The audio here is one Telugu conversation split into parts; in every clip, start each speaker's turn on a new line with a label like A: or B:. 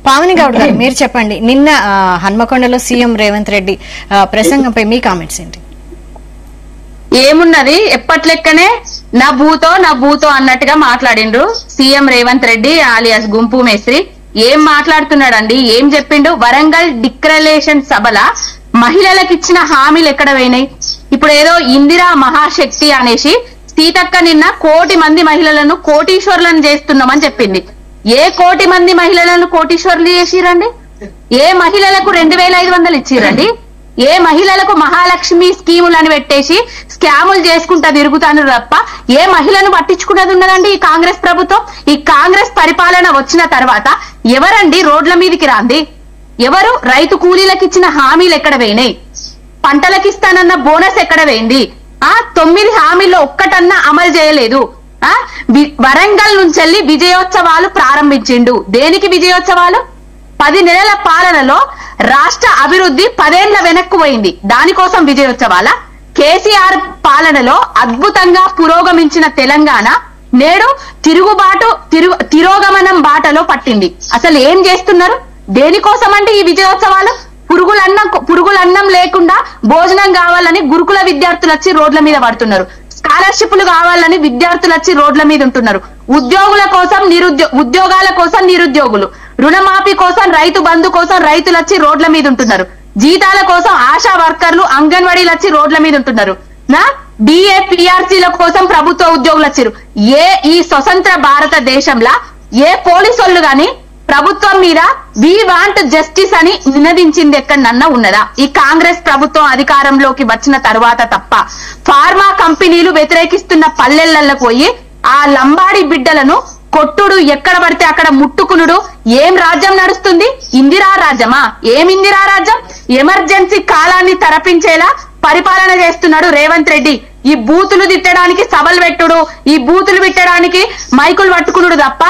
A: పావని గౌడ్ గారు మీరు చెప్పండి, నిన్న హన్మకొండలో సీఎం రేవంత్ రెడ్డి ప్రసంగంపై మీ కామెంట్స్ ఏంటి?
B: ఏమున్నది, ఎప్పట్లెక్కనే నా భూతో అన్నట్టుగా మాట్లాడిండ్రు సీఎం రేవంత్ రెడ్డి ఆలియాస్ గుంపు మేస్త్రి. ఏం మాట్లాడుతున్నాడండి, ఏం చెప్పిండు? వరంగల్ డిక్లరేషన్ సభల మహిళలకు ఇచ్చిన హామీలు ఎక్కడ పోయినాయి? ఇప్పుడు ఏదో ఇందిరా మహాశక్తి అనేసి సీతక్క నిన్న 1 కోటి మంది మహిళలను కోటీశ్వర్లను చేస్తున్నామని చెప్పింది. ఏ 1 కోటి మంది మహిళలను కోటీశ్వర్లు చేసిరండి? ఏ మహిళలకు 2500 ఇచ్చిరండి? ఏ మహిళలకు మహాలక్ష్మి స్కీములను పెట్టేసి స్కాములు చేసుకుంటా తిరుగుతాను తప్ప ఏ మహిళను పట్టించుకున్నది ఉన్నదండి ఈ కాంగ్రెస్ ప్రభుత్వం? ఈ కాంగ్రెస్ పరిపాలన వచ్చిన తర్వాత ఎవరండి రోడ్ల మీదకి రాంది? ఎవరు? రైతు కూలీలకు ఇచ్చిన హామీలు ఎక్కడ పోయినాయి? పంటలకు ఇస్తానన్న బోనస్ ఎక్కడ పోయింది? 9 హామీల్లో ఒక్కటన్నా అమలు చేయలేదు. వరంగల్ నుంచి విజయోత్సవాలు ప్రారంభించిండు. దేనికి విజయోత్సవాలు? 10 నెలల పాలనలో రాష్ట్ర అభివృద్ధి 10 ఏళ్ల వెనక్కు పోయింది, దానికోసం విజయోత్సవాల? కేసీఆర్ పాలనలో అద్భుతంగా పురోగమించిన తెలంగాణ నేడు తిరోగమనం బాటలో పట్టింది. అసలు ఏం చేస్తున్నారు? దేనికోసం అంటే ఈ విజయోత్సవాలు? పురుగులన్నం లేకుండా భోజనం కావాలని గురుకుల విద్యార్థులు వచ్చి రోడ్ల మీద పడుతున్నారు. స్కాలర్షిప్లు కావాలని విద్యార్థులు వచ్చి రోడ్ల మీద ఉంటున్నారు. ఉద్యోగాల కోసం నిరుద్యోగులు, రుణమాఫీ కోసం, రైతు బంధు కోసం రైతులు వచ్చి రోడ్ల మీద ఉంటున్నారు. జీతాల కోసం ఆశా వర్కర్లు, అంగన్వాడీలు వచ్చి రోడ్ల మీద ఉంటున్నారు. డిఏపిఆర్సీల కోసం ప్రభుత్వ ఉద్యోగులు వచ్చారు. ఈ స్వతంత్ర భారతదేశంలో ఏ పోలీసోళ్ళు గాని ప్రభుత్వం మీద వి వాంట్ జస్టిస్ అని నినదించింది ఎక్కడన్నా ఉన్నదా? ఈ కాంగ్రెస్ ప్రభుత్వం అధికారంలోకి వచ్చిన తర్వాత తప్ప. ఫార్మా కంపెనీలు వ్యతిరేకిస్తున్న పల్లెళ్లలో పోయి ఆ లంబాడి బిడ్డలను కొట్టుడు, ఎక్కడ పడితే అక్కడ ముట్టుకునుడు. ఏం రాజ్యం నడుస్తుంది? ఇందిరా రాజ్యమా? ఏం ఇందిరా రాజ్యం? ఎమర్జెన్సీ కాలాన్ని తరపించేలా పరిపాలన చేస్తున్నాడు రేవంత్ రెడ్డి. ఈ బూతులు తిట్టడానికి సభలు పెట్టుడు, ఈ బూతులు పెట్టడానికి మైకులు పట్టుకునుడు తప్ప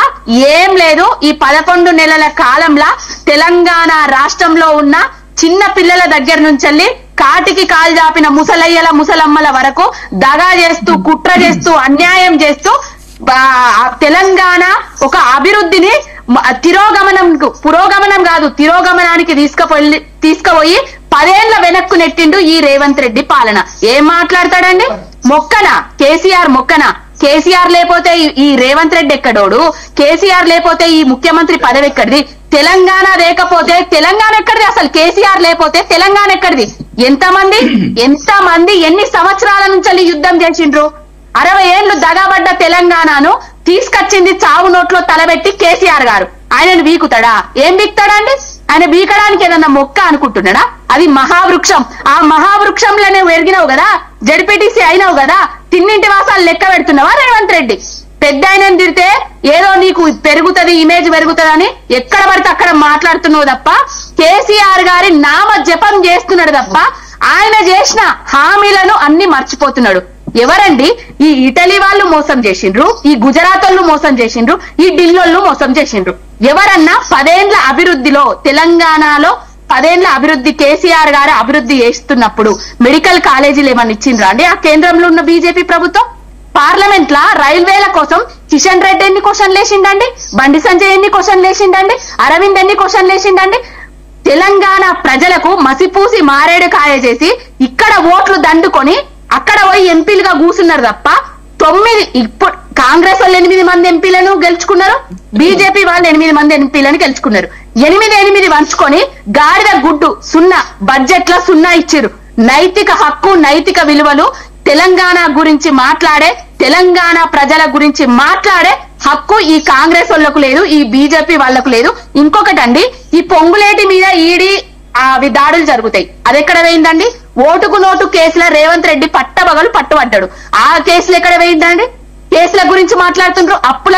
B: ఏం లేదు. ఈ 11 నెలల కాలంలో తెలంగాణ రాష్ట్రంలో ఉన్న చిన్న పిల్లల దగ్గర నుంచి కాటికి కాలు జాపిన ముసలయ్యల ముసలమ్మల వరకు దగా చేస్తూ, కుట్ర చేస్తూ, అన్యాయం చేస్తూ తెలంగాణ ఒక అభివృద్ధిని పురోగమనం కాదు తిరోగమనానికి తీసుకుపోయి 10 ఏళ్ల వెనక్కు నెట్టిండు ఈ రేవంత్ రెడ్డి పాలన. ఏం మాట్లాడతాడండి? కేసీఆర్ లేకపోతే ఈ రేవంత్ రెడ్డి ఎక్కడోడు? కేసీఆర్ లేకపోతే ఈ ముఖ్యమంత్రి పదవి ఎక్కడిది? తెలంగాణ లేకపోతే తెలంగాణ ఎక్కడిది? అసలు కేసీఆర్ లేకపోతే తెలంగాణ ఎక్కడిది? ఎంతమంది ఎన్ని సంవత్సరాల నుంచి యుద్ధం చేసిండ్రు? 60 ఏళ్లు దగాబడ్డ తెలంగాణను తీసుకొచ్చింది చావు నోట్లో తలబెట్టి కేసీఆర్ గారు. ఆయనను వీకుతాడా? ఏం వీక్తాడండి? ఆయన వీకడానికి ఏదన్నా మొక్క అనుకుంటున్నాడా? అది మహావృక్షం. ఆ మహావృక్షంలోనే ఎరిగినావు కదా, జడ్పీటీసీ అయినావు కదా, తిన్నింటి వాసాలు లెక్క పెడుతున్నావా రేవంత్ రెడ్డి? పెద్ద ఆయనను తిడితే ఏదో నీకు పెరుగుతుంది, ఇమేజ్ పెరుగుతుంది అని ఎక్కడ పడితే అక్కడ మాట్లాడుతున్నావు తప్ప కేసీఆర్ గారి నామ జపం చేస్తున్నాడు తప్ప ఆయన చేసిన హామీలను అన్ని మర్చిపోతున్నాడు. ఎవరండి? ఈ ఇటలీ వాళ్ళు మోసం చేసిండ్రు, ఈ గుజరాత్ వాళ్ళు మోసం చేసిండ్రు, ఈ ఢిల్లీళ్ళు మోసం చేసిండ్రు. ఎవరన్నా 10 ఏళ్ల అభివృద్ధిలో తెలంగాణలో 10 ఏళ్ల అభివృద్ధి కేసీఆర్ గారు అభివృద్ధి చేస్తున్నప్పుడు మెడికల్ కాలేజీలు ఏమన్నా ఇచ్చిండ్రా అండి ఆ కేంద్రంలో ఉన్న బీజేపీ ప్రభుత్వం? పార్లమెంట్ లా రైల్వేల కోసం కిషన్ రెడ్డి ఎన్ని క్వశ్చన్లు వేసిండండి? బండి సంజయ్ ఎన్ని క్వశ్చన్లు వేసిండండి? అరవింద్ ఎన్ని క్వశ్చన్లు వేసిండండి? తెలంగాణ ప్రజలకు మసిపూసి మారేడు కాయ చేసి ఇక్కడ ఓట్లు దండుకొని అక్కడ పోయి ఎంపీలుగా కూర్చున్నారు తప్ప 9 ఇప్పుడు కాంగ్రెస్ వాళ్ళు 8 మంది ఎంపీలను గెలుచుకున్నారు, బీజేపీ వాళ్ళు 8 మంది ఎంపీలను గెలుచుకున్నారు. 8 పంచుకొని గాడిద గుడ్డు 0 బడ్జెట్ లో 0 ఇచ్చారు. నైతిక హక్కు, నైతిక విలువలు, తెలంగాణ గురించి మాట్లాడే, తెలంగాణ ప్రజల గురించి మాట్లాడే హక్కు ఈ కాంగ్రెస్ వాళ్లకు లేదు, ఈ బీజేపీ వాళ్లకు లేదు. ఇంకొకటండి, ఈ పొంగులేటి మీద ఈడీ అవి దాడులు జరుగుతాయి. అది ఎక్కడ వేయిందండి? ఓటుకు నోటు కేసుల రేవంత్ రెడ్డి పట్టబగలు పట్టుబడ్డాడు. ఆ కేసులు ఎక్కడ వేయిందండి? కేసుల గురించి మాట్లాడుతుండ్రు. అప్పులు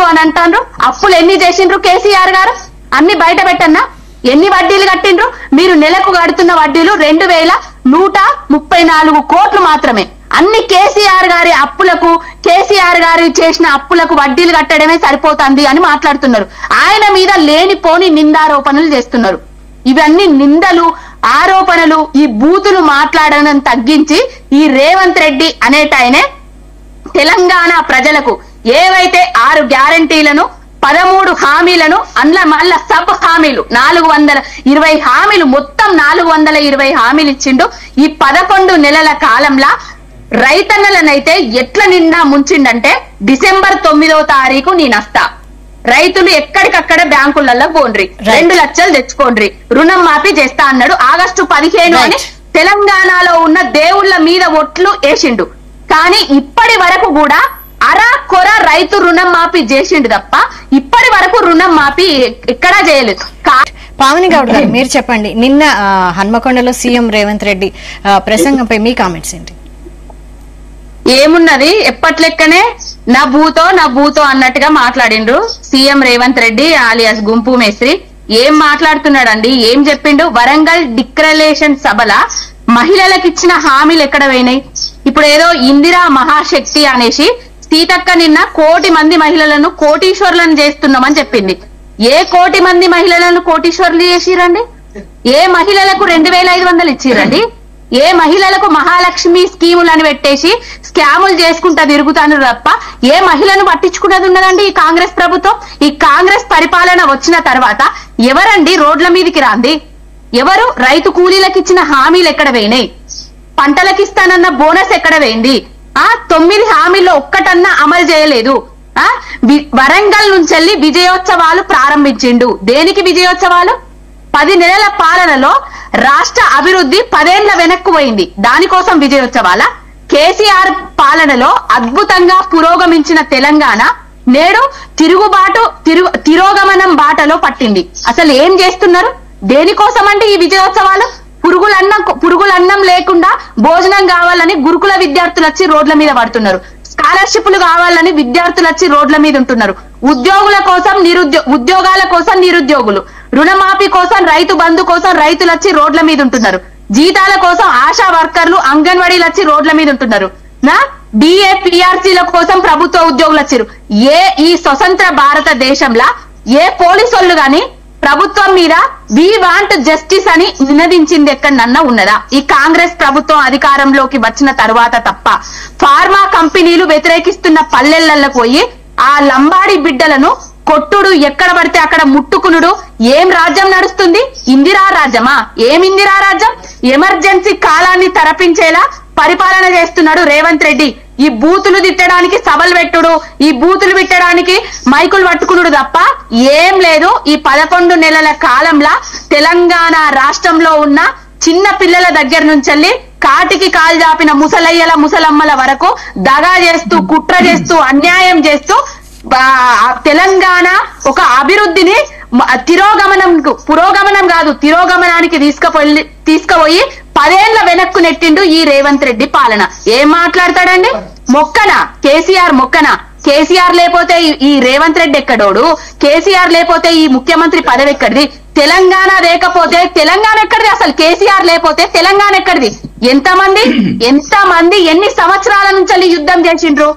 B: అని అంటారు. అప్పులు ఎన్ని చేసిండ్రు కేసీఆర్ గారు? అన్ని బయట పెట్టన్నా? ఎన్ని వడ్డీలు కట్టిండ్రు? మీరు నెలకు కడుతున్న వడ్డీలు 2134 కోట్లు మాత్రమే. అన్ని కేసీఆర్ గారి అప్పులకు, కేసీఆర్ గారు చేసిన అప్పులకు వడ్డీలు కట్టడమే సరిపోతుంది అని మాట్లాడుతున్నారు. ఆయన మీద లేనిపోని నిందారోపణలు చేస్తున్నారు. ఇవన్నీ నిందలు, ఆరోపణలు, ఈ బూతులు మాట్లాడడం తగ్గించి ఈ రేవంత్ రెడ్డి అనేటాయనే తెలంగాణ ప్రజలకు ఏవైతే 6 గ్యారంటీలను 13 హామీలను అందులో మళ్ళా సబ్ హామీలు 420 హామీలు, మొత్తం 420 హామీలు ఇచ్చిండు. ఈ 11 నెలల కాలంలో రైతన్నలనైతే ఎట్ల నిండా ముంచిండంటే డిసెంబర్ 9వ తారీఖు నేనస్తా, రైతులు ఎక్కడికక్కడ బ్యాంకులలో పోండ్రి, 2 లక్షలు తెచ్చుకోండ్రి, రుణం మాఫీ చేస్తా అన్నాడు. ఆగస్టు 15 అని తెలంగాణలో ఉన్న దేవుళ్ళ మీద ఒట్లు వేసిండు. కానీ ఇప్పటి వరకు కూడా అరా కొర రైతు రుణం మాఫీ చేసిండు తప్ప ఇప్పటి వరకు రుణం మాఫీ ఎక్కడా చేయలేదు.
A: పావని గౌడ్ గారు మీరు చెప్పండి, నిన్న హన్మకొండలో సీఎం రేవంత్ రెడ్డి ప్రసంగంపై మీ కామెంట్స్ ఏంటి?
B: ఏమున్నది, ఎప్పట్లెక్కనే నా భూతో అన్నట్టుగా మాట్లాడిండ్రు సీఎం రేవంత్ రెడ్డి ఆలియాస్ గుంపు మేస్త్రి. ఏం మాట్లాడుతున్నాడండి, ఏం చెప్పిండు? వరంగల్ డిక్లరేషన్ సభల మహిళలకు ఇచ్చిన హామీలు ఎక్కడ పోయినాయి? ఇప్పుడు ఏదో ఇందిరా మహాశక్తి అనేసి సీతక్క నిన్న 1 కోటి మంది మహిళలను కోటీశ్వర్లను చేస్తున్నామని చెప్పింది. ఏ 1 కోటి మంది మహిళలను కోటీశ్వర్లు చేసిరండి? ఏ మహిళలకు 2500 ఇచ్చిరండి? ఏ మహిళలకు మహాలక్ష్మి స్కీములను పెట్టేసి స్కాములు చేసుకుంటా తిరుగుతాను తప్ప ఏ మహిళను పట్టించుకున్నది ఉన్నదండి ఈ కాంగ్రెస్ ప్రభుత్వం? ఈ కాంగ్రెస్ పరిపాలన వచ్చిన తర్వాత ఎవరండి రోడ్ల మీదకి రాంది? ఎవరు? రైతు కూలీలకు ఇచ్చిన హామీలు ఎక్కడ పోయినాయి? పంటలకు ఇస్తానన్న బోనస్ ఎక్కడ పోయింది? 9 హామీల్లో ఒక్కటన్నా అమలు చేయలేదు. వరంగల్ నుంచి విజయోత్సవాలు ప్రారంభించిండు. దేనికి విజయోత్సవాలు? 10 నెలల పాలనలో రాష్ట్ర అభివృద్ధి 10 ఏళ్ల వెనక్కు పోయింది, దానికోసం విజయోత్సవాల? కేసీఆర్ పాలనలో అద్భుతంగా పురోగమించిన తెలంగాణ నేడు తిరోగమనం బాటలో పట్టింది. అసలు ఏం చేస్తున్నారు? దేనికోసం అంటే ఈ విజయోత్సవాలు? పురుగులన్నం లేకుండా భోజనం కావాలని గురుకుల విద్యార్థులు వచ్చి రోడ్ల మీద పడుతున్నారు. స్కాలర్షిప్లు కావాలని విద్యార్థులు వచ్చి రోడ్ల మీద ఉంటున్నారు. ఉద్యోగాల కోసం నిరుద్యోగులు, రుణమాఫీ కోసం, రైతు బంధు కోసం రైతులు వచ్చి రోడ్ల మీద ఉంటున్నారు. జీతాల కోసం ఆశా వర్కర్లు, అంగన్వాడీలు వచ్చి రోడ్ల మీద ఉంటున్నారు. డిఏపిఆర్సీల కోసం ప్రభుత్వ ఉద్యోగులు వచ్చారు. ఈ స్వతంత్ర భారతదేశంలో ఏ పోలీసు గాని ప్రభుత్వం మీద వి వాంట్ జస్టిస్ అని నినదించింది ఎక్కడన్నా ఉన్నదా? ఈ కాంగ్రెస్ ప్రభుత్వం అధికారంలోకి వచ్చిన తర్వాత తప్ప. ఫార్మా కంపెనీలు వ్యతిరేకిస్తున్న పల్లెళ్లలో పోయి ఆ లంబాడి బిడ్డలను కొట్టుడు, ఎక్కడ పడితే అక్కడ ముట్టుకునుడు. ఏం రాజ్యం నడుస్తుంది? ఇందిరా రాజ్యమా? ఏం ఇందిరా రాజ్యం? ఎమర్జెన్సీ కాలాన్ని తరపించేలా పరిపాలన చేస్తున్నాడు రేవంత్ రెడ్డి. ఈ బూతులు తిట్టడానికి సభలు పెట్టుడు, ఈ బూతులు పెట్టడానికి మైకులు పట్టుకునుడు తప్ప ఏం లేదు. ఈ 11 నెలల కాలంలో తెలంగాణ రాష్ట్రంలో ఉన్న చిన్న పిల్లల దగ్గర నుంచి కాటికి కాలు జాపిన ముసలయ్యల ముసలమ్మల వరకు దగా చేస్తూ, కుట్ర చేస్తూ, అన్యాయం చేస్తూ తెలంగాణ ఒక అభివృద్ధిని పురోగమనం కాదు తిరోగమనానికి తీసుకుపోయి 10 ఏళ్ల వెనక్కు నెట్టిండు ఈ రేవంత్ రెడ్డి పాలన. ఏం మాట్లాడతాడండి? మొక్కనా కేసీఆర్? మొక్కనా? కేసీఆర్ లేకపోతే ఈ రేవంత్ రెడ్డి ఎక్కడోడు? కేసీఆర్ లేకపోతే ఈ ముఖ్యమంత్రి పదవి ఎక్కడిది? తెలంగాణ లేకపోతే తెలంగాణ ఎక్కడిది? అసలు కేసీఆర్ లేకపోతే తెలంగాణ ఎక్కడిది? ఎంతమంది ఎన్ని సంవత్సరాల నుంచి యుద్ధం చేసిండ్రు?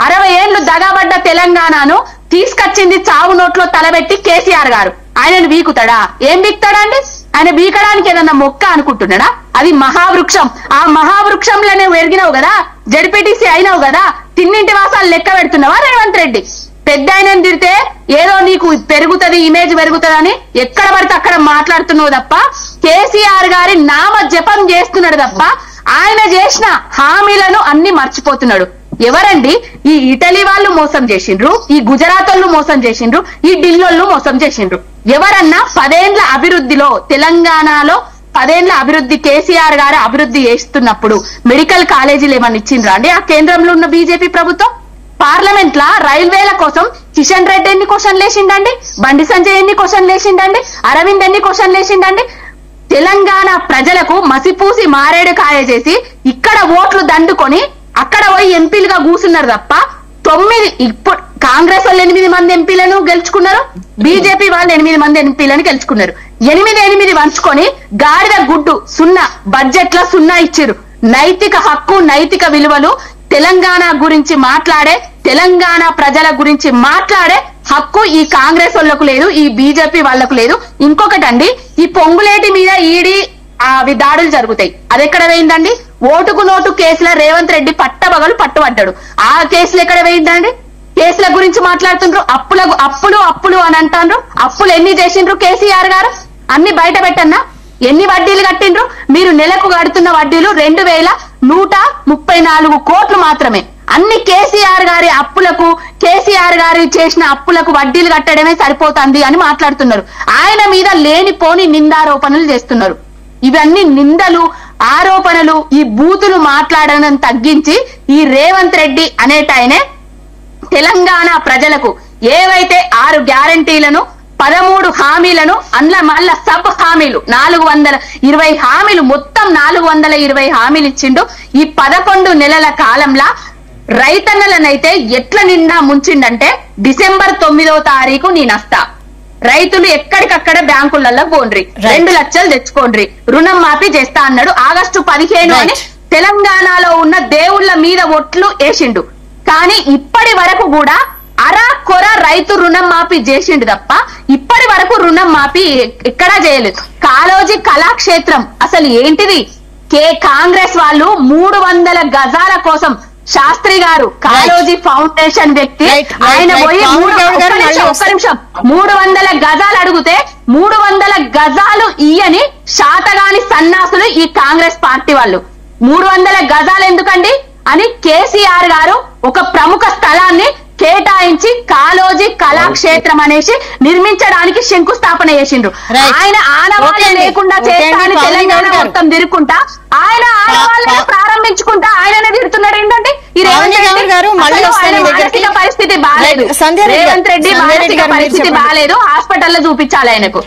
B: 60 ఏళ్లు దగాబడ్డ తెలంగాణను తీసుకొచ్చింది చావు నోట్లో తలబెట్టి కేసీఆర్ గారు. ఆయనను వీకుతాడా? ఏం వీక్తాడండి? ఆయన వీకడానికి ఏదన్నా మొక్క అనుకుంటున్నాడా? అది మహావృక్షం. ఆ మహావృక్షంలోనే ఎరిగినావు కదా, జడ్పీటీసీ అయినావు కదా, తిన్నింటి వాసాలు లెక్క పెడుతున్నావా రేవంత్ రెడ్డి? పెద్ద ఆయనని తిడితే ఏదో నీకు పెరుగుతుంది, ఇమేజ్ పెరుగుతుందని ఎక్కడ పడితే అక్కడ మాట్లాడుతున్నావు తప్ప కేసీఆర్ గారి నామ జపం చేస్తున్నాడు తప్ప ఆయన చేసిన హామీలను అన్ని మర్చిపోతున్నాడు. ఎవరండి? ఈ ఇటలీ వాళ్ళు మోసం చేసిండ్రు, ఈ గుజరాత్ వాళ్ళు మోసం చేసిండ్రు, ఈ ఢిల్లీళ్ళు మోసం చేసిండ్రు. ఎవరన్నా 10 ఏళ్ల అభివృద్ధిలో తెలంగాణలో 10 ఏళ్ల అభివృద్ధి కేసీఆర్ గారు అభివృద్ధి చేస్తున్నప్పుడు మెడికల్ కాలేజీలు ఏమన్నా ఇచ్చిండ్రా అండి ఆ కేంద్రంలో ఉన్న బీజేపీ ప్రభుత్వం? పార్లమెంట్ లా రైల్వేల కోసం కిషన్ రెడ్డి ఎన్ని క్వశ్చన్లు వేసిండండి? బండి సంజయ్ ఎన్ని క్వశ్చన్లు వేసిండండి? అరవింద్ ఎన్ని క్వశ్చన్లు వేసిండండి? తెలంగాణ ప్రజలకు మసిపూసి మారేడు కాయ చేసి ఇక్కడ ఓట్లు దండుకొని అక్కడ పోయి ఎంపీలుగా కూర్చున్నారు తప్ప 9 ఇప్పుడు కాంగ్రెస్ వాళ్ళు 8 మంది ఎంపీలను గెలుచుకున్నారు, బీజేపీ వాళ్ళు 8 మంది ఎంపీలను గెలుచుకున్నారు. 8 పంచుకొని గాడిద గుడ్డు 0 బడ్జెట్ లో 0 ఇచ్చారు. నైతిక హక్కు, నైతిక విలువలు, తెలంగాణ గురించి మాట్లాడే, తెలంగాణ ప్రజల గురించి మాట్లాడే హక్కు ఈ కాంగ్రెస్ వాళ్లకు లేదు, ఈ బీజేపీ వాళ్లకు లేదు. ఇంకొకటండి, ఈ పొంగులేటి మీద ఈడీ అవి దాడులు జరుగుతాయి. అది ఎక్కడ వేయిందండి? ఓటుకు నోటు కేసులో రేవంత్ రెడ్డి పట్టబగలు పట్టుబడ్డాడు. ఆ కేసులు ఎక్కడ వేయిందండి? కేసుల గురించి మాట్లాడుతుండ్రు, అప్పులు అప్పులు అని అంటారు. అప్పులు ఎన్ని చేసిండ్రు కేసీఆర్ గారు? అన్ని బయట పెట్టన్నా? ఎన్ని వడ్డీలు కట్టిండ్రు? మీరు నెలకు కడుతున్న వడ్డీలు 2134 కోట్లు మాత్రమే. అన్ని కేసీఆర్ గారి అప్పులకు, కేసీఆర్ గారి చేసిన అప్పులకు వడ్డీలు కట్టడమే సరిపోతుంది అని మాట్లాడుతున్నారు. ఆయన మీద లేనిపోని నిందారోపణలు చేస్తున్నారు. ఇవన్నీ నిందలు, ఆరోపణలు, ఈ బూతులు మాట్లాడడం తగ్గించి ఈ రేవంత్ రెడ్డి అనేటాయనే తెలంగాణ ప్రజలకు ఏవైతే 6 గ్యారంటీలను 13 హామీలను అందులో మళ్ళా సబ్ హామీలు 420 హామీలు, మొత్తం 420 హామీలు ఇచ్చిండు. ఈ 11 నెలల కాలంలో రైతన్నలనైతే ఎట్ల నిండా ముంచిండంటే డిసెంబర్ 9వ తారీఖు నేనస్తా, రైతులు ఎక్కడికక్కడ బ్యాంకులలో పోండ్రి, 2 లక్షలు తెచ్చుకోండ్రి, రుణం మాఫీ చేస్తా అన్నాడు. ఆగస్టు 15 అని తెలంగాణలో ఉన్న దేవుళ్ల మీద ఒట్లు వేసిండు. కానీ ఇప్పటి వరకు కూడా అరాకొర రైతు రుణం మాఫీ చేసిండు తప్ప ఇప్పటి వరకు రుణం మాఫీ ఎక్కడా చేయలేదు. కాళోజీ కళాక్షేత్రం అసలు ఏంటిది? కాంగ్రెస్ వాళ్ళు 300 గజాల కోసం శాస్త్రి గారు కాళోజీ ఫౌండేషన్ వ్యక్తి, ఆయన పోయి 300 గజాలు అడిగితే 300 గజాలు ఇయ్యని శాతగాని సన్నాసులు ఈ కాంగ్రెస్ పార్టీ వాళ్ళు. 300 గజాలు ఎందుకండి అని కేసీఆర్ గారు ఒక ప్రముఖ స్థలాన్ని కేటాయించి కాళోజీ కళాక్షేత్రం అనేసి నిర్మించడానికి శంకుస్థాపన చేసిండ్రు. ఆయన ఆనవాళ్ళు లేకుండా చేస్తానని తెలంగాణ మొత్తం తిరుక్కుంటా, ఆయన ఆనవాళ్ళని ప్రారంభించుకుంటా ఆయననే తిడుతున్నాడు. ఏంటంటే ఈ రేవంత్ మానసిక పరిస్థితి బాగాలేదు, రేవంత్ రెడ్డి మానసిక పరిస్థితి బాగాలేదు, హాస్పిటల్లో చూపించాలి ఆయనకు.